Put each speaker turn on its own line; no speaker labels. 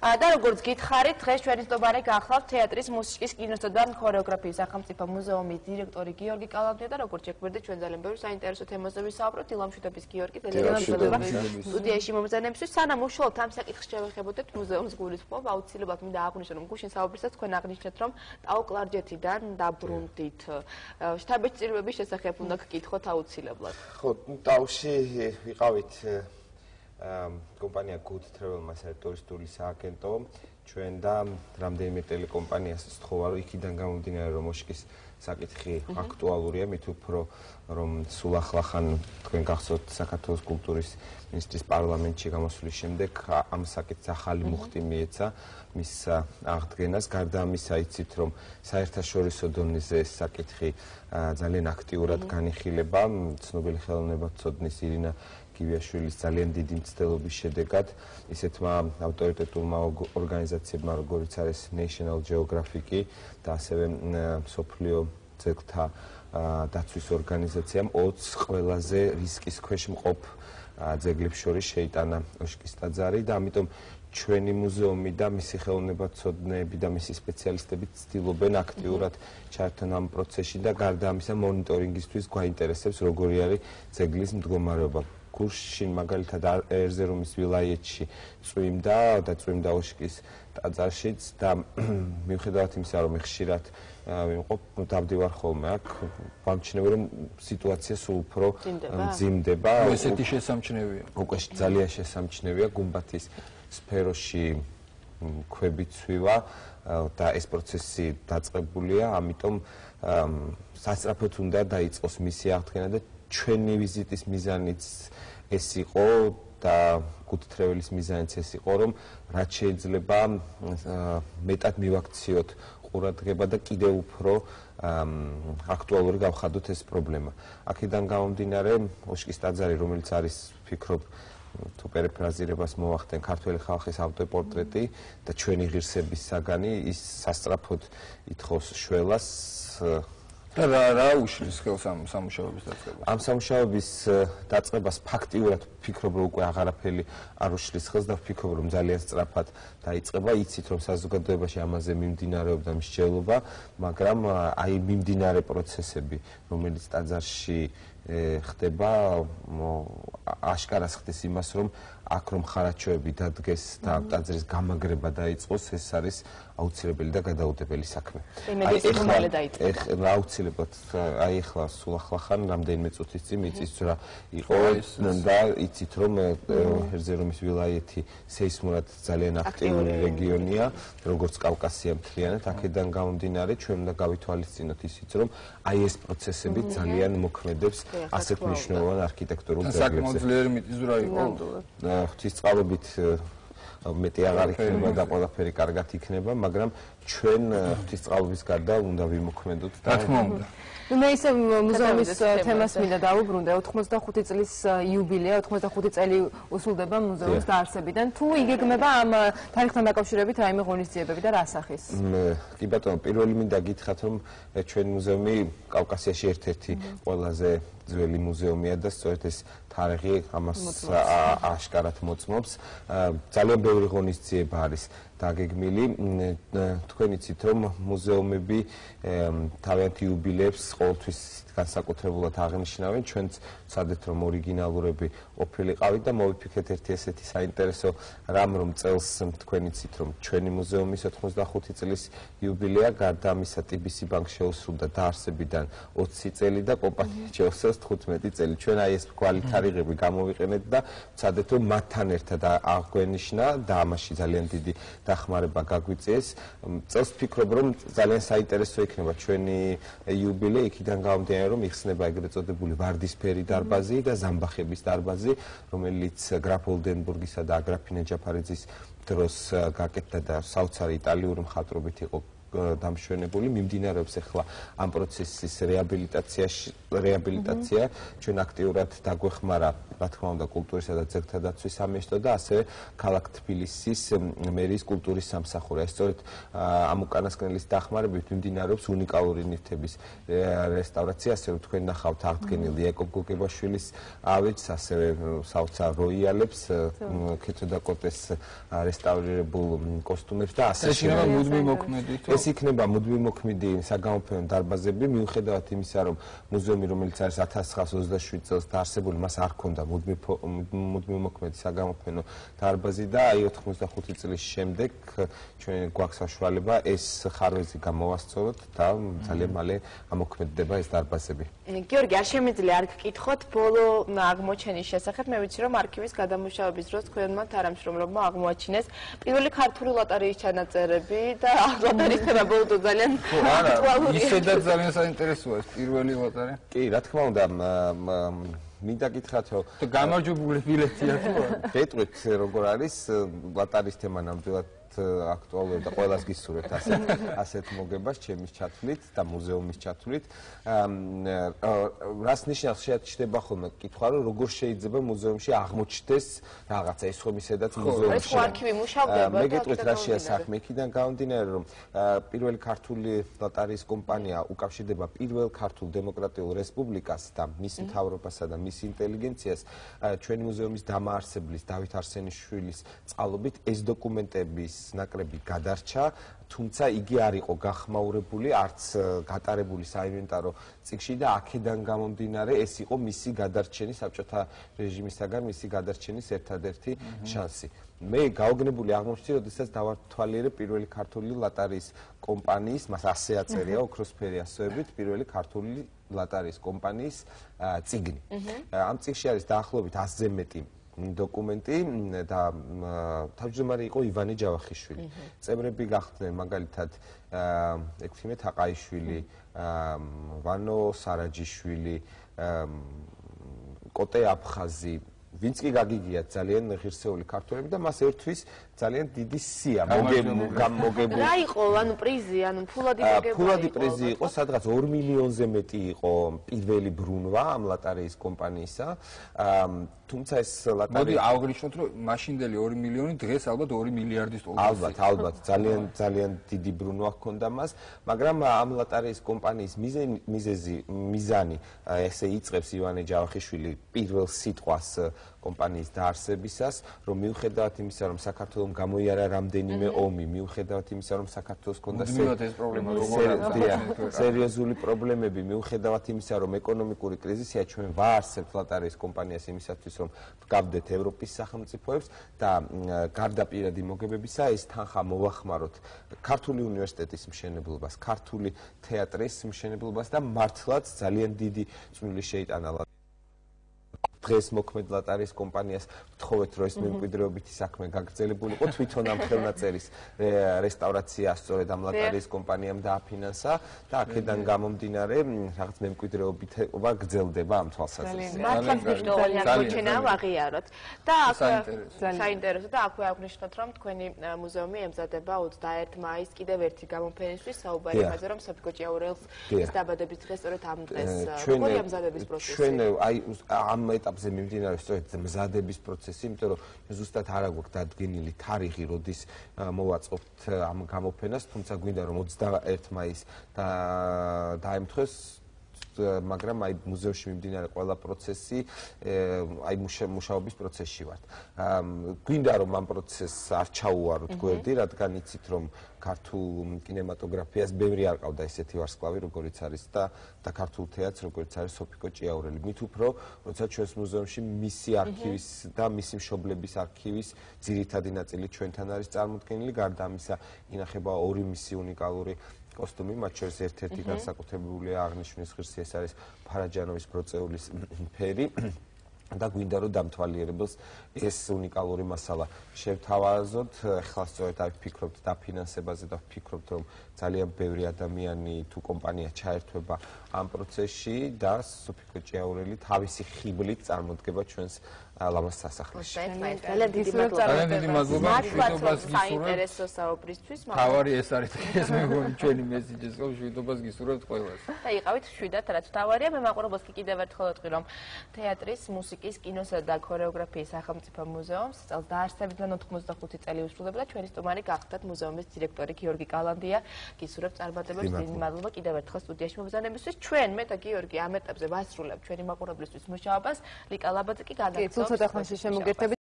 და როგორც გითხარით, დღეს ჩვენი სტუმარი გახლავთ თეატრის, მუსიკის, კინოსა და ქორეოგრაფიის სახელმწიფო მუზეუმის დირექტორი გიორგი კალავდია და როგორც შეგვიძლია ჩვენ ძალიან ბევრი საინტერესო თემაზე ვისაუბროთ. დილამშვიდობის გიორგი, სტუდიაში მომბრძანებისთვის. სანამ უშუალოდ ამ საკითხს შევეხებოდეთ მუზეუმის გულისხმობა, აუცილებლად მინდა აღვნიშნო, რომ გუშინ საუბრისას თქვენ აღნიშნეთ, რომ ტაო-კლარჯეთიდან დაბრუნდით. შთაბეჭდილებების შესახებ უნდა გკითხოთ აუცილებლად.
ხო, ტაოში ვიყავით კომპანია Good Travel მასალა ტურისტული სააგენტო ჩვენ და რამდენიმე ტელეკომპანიას სთხოვა რომ იქიდან გამომდინარე რომ მოშკის საკითხი აქტუალურია მით უფრო რომ სულ ახლახან თქვენ გახსოვთ საქართველოს კულტურის მინისტრის პარლამენტში გამოსვლის შემდეგ ამ საკითხს ახალი მუხტი მიეცა მის აღდგენას გარდა ამისა იცით რომ საერთაშორისო დონეზე ეს საკითხი ძალიან აქტიურად განიხილება ცნობილი ხელოვნებაცოდნის ირინა გივიაშვილის ძალიან დიდი მცდელობის შედეგად ისეთმა ავტორიტეტულმა ორგანიზაციებმა როგორიც არის National Geographic და ასევე მსოფლიო ძეგლთა დაცვის ორგანიზაციამ 20 ყველაზე რისკის ქვეშ მყოფ ძეგლებს შორის შეიტანა ოშკის ტაძარი და ამიტომ ჩვენი მუზეუმი და მისი ხელოვნებაცოდნეები და მისი სპეციალისტები ცდილობენ აქტიურად ჩაერთონ ამ პროცესში და გარდა ამისა მონიტორინგისთვის გვაინტერესებს როგორი არის ძეგლის მდგომარეობა კურსში მაგალითად ერზერუმის ვილაიეთში წვიმდა ოშკის ტაძარშიც და მიუხედავად იმისა რომ ხშირად ვიმყოფ დავდივარ ხოლმე აქ ვამჩნევი რომ სიტუაცია სულ უფრო მძიმდება
ესეთი შესამჩნევია
უკვე ძალიან შესამჩნევია გუმბათის სფეროში ქვები ცვივა და ეს პროცესი დაწყებულია ამიტომ სასწრაფოდ უნდა დაიწყოს მისი აღდგენა და ჩვენი ვიზიტის მიზანიც ეს იყო და Good Travel-ის მიზანიც ეს იყო რომ რაც შეიძლება მეტად მივაქციოთ ყურადღება და კიდევ უფრო აქტუალური გავხადოთ ეს პრობლემა. აქედან გამომდინარე ოშკის ტაძარი რომელიც არის ვფიქრობ თუ პერიფრაზირებას მოვახდენ ქართველი ხალხის ავტოპორტრეტი და ჩვენი ღირსების საგანი ის სასწრაფოდ ითხოვს შველას
რა უშლის ხელს ამ სამუშაოების დაწყებას?
ამ სამუშაოების დაწყებას ფაქტიურად ვფიქრობ რომ უკვე აღარაფერი არ უშლის ხელს და ვფიქრობ რომ ძალიან სწრაფად დაიწყება იცით რომ საზოგადოებაში ამაზე მიმდინარეობდა მსჯელობა მაგრამ აი მიმდინარე პროცესები რომელიც ტაძარში ხდება აშკარას ხდეს იმას რომ აქ რომ ხარაჩოები დადგეს და ტაძრის გამაგრება დაიწყოს ეს არის აუცილებელი და გადაუდებელი საქმე. ეხლა აუცილებლად აი ეხლა სულ ახლახან რამდენიმე წუთის წინ იცით რა იყო და იცით რომ ერზერუმის ვილაიეთი სეისმურად ძალიან აქტიური რეგიონია როგორც კავკასია მთლიანად აქედან გამომდინარე ჩვენ უნდა გავითვალისწინოთ ისიც რომ აი ეს პროცესები ძალიან მოქმედებს ასეთ მნიშვნელოვან არქიტექტურულ ძეგლებზე.
საკმაოდ ძლიერი მიწისძვრა იყო.
ღვთისწყალობით მეტი აღარ იქნება და ყველაფერი კარგად იქნება, მაგრამ ჩვენ ღვთისწყალობის გარდა უნდა ვიმოქმედოთ და
რა თქმა უნდა.
მე ისე მუზეუმის თემას მინდა დავუბრუნდე 85 წლის იუბილეა 85 წელი უსულდება მუზეუმის დაარსებიდან თუ იგეგმება ამ თარიღთან დაკავშირებით რაიმე ღონისძიებები და რა სახის
კი ბატონო პირველი მინდა გითხრათ რომ ჩვენი მუზეუმი კავკასიაში ერთ-ერთი ყველაზე ძველი მუზეუმია და სწორედ ეს თარიღი ამას აშკარად მოწმობს ძალიან ბევრი ღონისძიება არის დაგეგმილი თქვენ იცით რომ მუზეუმები თავიანთ იუბილეებს ყოველთვის განსაკუთრებულად აღნიშნავენ ჩვენც ვცადეთ რომ ორიგინალურები ყოფილიყავით და მოვიფიქრეთ ერთი ესეთი საინტერესო რამ რომ წელს თქვენ იცით რომ ჩვენი მუზეუმის 85 წლის იუბილეა გარდა ამისა TBC ბანკს შეუსრულდა დაარსებიდან 20 წელი და კომპანია შეუსრულს 15 წელი ჩვენ აი ეს კვალიტარიღები გამოვიყენეთ და ვცადეთ რომ მათთან ერთად აღგვენიშნა და ამაში ძალიან დიდი დახმარება გაგვიწიეს წელს ვფიქრობ რომ ძალიან საინტერესო იქნება ჩვენი იუბილეა იქიდან გამომდინარე რომ იხსნება ეგრეთ წოდებული ვარდისფერი დარბაზი და ზამბახების დარბაზი რომელიც გრაფ ოლდენბურგისა და აგრაფინა ჯაფარიძის დროს გაკეთდა და საოცარი იტალიური მხატვრობით იყო დამშვენებული მიმდინარეობს ახლა ამ პროცესის რეაბილიტაციაში რეაბილიტაცია ჩვენ აქტიურად დაგვეხმარა რა თქმა უნდა კულტურისა და ძეგლთა დაცვის სამინისტრო და ასევე ქალაქ თბილისის მერიის კულტურის სამსახური. სწორედ ამ უკანასკნელის დახმარებით მიმდინარეობს უნიკალური ნივთების რესტავრაცია, ასე რომ თქვენ ნახავთ აღდგენილ იაკობ გოგებაშვილის ავეჯს, ასევე საოცარ როიალებს, ქეთო და კოტეს რესტავრირებულ კოსტუმებს და ასე
იქნება მუდმივ მოქმედი.
ეს იქნება მუდმივ მოქმედი საგამოფენო დარბაზები, მიუხედავად იმისა, რომ მუზეუმი, რომელიც არის 1927 წელს დაარსებული, მას არ ჰქონდა მუდმივ მოქმედი საგამოფენო დარბაზი და აი 85 წლის შემდეგ ჩვენ გვაქვს საშუალება ეს ხარვეზი გამოვასწოროთ და ძალიან მალე ამოქმედდება ეს დარბაზები.
გიორგი, არ შემიძლია არ გკითხოთ ბოლო აღმოჩენის შესახებ. მე ვიცი, რომ არქივის გადამუშავების დროს თქვენმა თანამშრომლებმა აღმოაჩინეს პირველი ქართული ლოტარიის ჩანაწერები და ლოტარიის თემა ბოლო ძალიან აქტუალურია.
ისედაც ძალიან საინტერესოა ეს პირველი ლოტარი.
კი, რა თქმა უნდა, მინდა გითხრათ, რომ
გამარჯვებული ბილეთია თუ არა?
გეტყვით როგორ არის ლოტარიის თემა ნამდვილად აქტუალური და ყველას გისურვებთ ასეთ მოგებას ჩემის ჩათვლით და მუზეუმის ჩათვლით. რას ნიშნავს შეჩდება ხოლმე კითხვა, რომ როგორ შეიძლება მუზეუმში აღმოჩნდეს რაღაცა, ეს ხომ ისედაც მუზეუმში.
ეს არქივი მუშავდება.
მე გეტყვით რა შეასახმე, იქიდან გამომდინარე, რომ პირველი ქართული ლოტარიის კომპანია უკავშირდება პირველ ქართულ დემოკრატიულ რესპუბლიკას და მის მთავრობასა და მის ინტელიგენციას ჩვენი მუზეუმის დამაარსებლის დავით არსენიშვილის წყალობით ეს დოკუმენტების ნაკრები გადარჩა, თუმცა იგი არ იყო გახმაურებული, არც გატარებული საინვენტარო წიგნში და აქედან გამომდინარე ეს იყო მისი გადარჩენის საბჭოთა რეჟიმისაგან მისი გადარჩენის ერთადერთი შანსი. მე გაოგნებული აღმოჩნდი, როდესაც დავართვალიერებ პირველი ქართული ლოტარიის კომპანიის, მას ასე აწერია ოქროსფერი ასოებით, პირველი ქართული ლოტარიის კომპანიის წიგნი. ამ წიგნში არის დაახლოებით 100-ზე მეტი დოკუმენტი და თავმჯდომარე იყო ივანე ჯავახიშვილი. წევრები გახდნენ მაგალითად ექვთიმე თაყაიშვილი, ვანო სარაჯიშვილი, კოტე აფხაზი, ვინც კი გაგიგიათ ძალიან ღირსეული ქართველები და მას ერთვის ძალიან დიდი სია მოგებული.
რა იყო, ანუ პრიზი, ანუ ფულადი მოგებული?
ფულადი პრიზი იყო, სადღაც 2 მილიონზე მეტი იყო პირველი ბრუნვა ამ ლოტარიის კომპანიისა. თუმცა ეს ლოტარი
მოდი ავღნიშნოთ, რომ მაშინდელი 2 მილიონი დღეს ალბათ 2 მილიარდის ტოლს.
ალბათ, ძალიან დიდი ბრუნვა ჰქონდა მას, მაგრამ ამ ლოტარიის კომპანიის მიზანი ესე იწყებს ივანე ჯავახიშვილი პირველ სიტყვას კომპანიის დაარსებისას, რომ მიუხედავად იმისა, რომ საქართველოს გამოიარა რამდენიმე ომი, მიუხედავად იმისა, რომ საქართველოს ჰქონდა სერიოზული პრობლემები, მიუხედავად იმისა, რომ ეკონომიკური კრიზისია, ჩვენ ვაარსებთ ლოტარიის კომპანიას იმისათვის, რომ ვგავდეთ ევროპის სახელმწიფოებს და გარდა პირადი მოგებებისა, ეს თანხა მოვახმაროთ ქართული უნივერსიტეტის მშენებლობას, ქართული თეატრის მშენებლობას და მართლაც ძალიან დიდი წვლილი შეიტანა დღეს მოქმედ ლოტარიის კომპანიას ვთხოვეთ, რომ ეს მემკვიდრეობითი საქმე გაგრძელებული იყო, თვითონ ამ ხელნაწერის რესტავრაცია სწორედ ამ ლოტარიის კომპანიამ დააფინანსა და აქედან გამომდინარე რაღაც მემკვიდრეობითობა გრძელდება ამ თვალსაზრისით.
მართლაც მნიშვნელოვანი აღმოჩენა აღიაროთ. და საინტერესო და აქვე აღნიშნოთ, რომ თქვენი მუზეუმი ემზადება 21 მაისს კიდევ ერთი გამოფენისთვის, საუბარი იმაზე, რომ საფიკო ჭიაურელს ის დაბადების დღე სწორედ ამ დღეს როგორი ამზადების პროცესი?
ჩვენ აი ამ ეტაპზე მიმდინარეობს სწორედ მზადების პროცესი, იმიტომ რომ ზუსტად არ აქვს დადგენილი თარიღი, როდის მოვაწყობთ ამ გამოფენას, თუმცა გვინდა რომ 21 მაისს დაემთხეს, მაგრამ აი მუზეუმში მიმდინარე ყველა პროცესი, აი მუშაობის პროცესში ვართ. გვინდა რომ ამ პროცესს არ ჩაუვაროთ გვერდი, რადგან იცით რომ ქართულ კინემატოგრაფიას ბევრი არ ყავდა ესეთი ვარსკვლავი, როგორიც არის და ქართულ თეატრს, როგორიც არის სოფიკო ჭიაურელი. მით უფრო, როცა ჩვენს მუზეუმში მისი არქივის და მისი მშობლების არქივის ძირითადი ნაწილი ჩვენთან არის წარმოდგენილი, გარდა ამისა ინახება 2 მისი უნიკალური კოსტუმი, მათ შორის ერთ-ერთი განსაკუთრებულია აღნიშნვის ღირსი, ეს არის ფარაჯანოვის ბროწეულის ფერი და გვინდა რომ დამთვალიერებელს ეს უნიკალური მასალა შევთავაზოთ. ახლა სწორედ აი ვფიქრობთ დაფინანსებაზე და ვფიქრობთ რომ ძალიან ბევრი ადამიანი თუ კომპანია ჩაერთვება ამ პროცესში და სოფიკო ჭიაურელი თავისი ხიბლით წარმოდგება ჩვენს ლამაზ სასახლეში.
ძალიან დიდი მადლობა.
ძალიან დიდი მადლობა შვიდობას გისურვებთ.
საინტერესო საუბრისთვის,
თავარი ეს არის ეს მეგონი ჩვენი მესიჯის რომ შვიდობას გისურვებთ ყველას.
და იყავით შვიდად, რაც თავარია. მე მაყურებელს კი კიდევ ერთხელ ვეთქვი, რომ თეატრის, მუსიკის, კინოსა და ქორეოგრაფიის სახელმწიფო მუზეუმს წელს დაარსებიდან 95 წელი უსრულდება და ჩვენი სტუმარი გახდათ მუზეუმის დირექტორი გიორგი კალანდია. გისურვებთ წარმატებებს, დიდი მადლობა კიდევ ერთხელ სტუდიაში მობრძანებისთვის. ჩვენ მე და გიორგი ამ ეტაპზე ვასრულებთ ჩვენი მაყურებლისთვის მუშაობას. ლიკა ლაბაძე კი გადაგწევს.
ცოტა ხანში შემოგერთებით.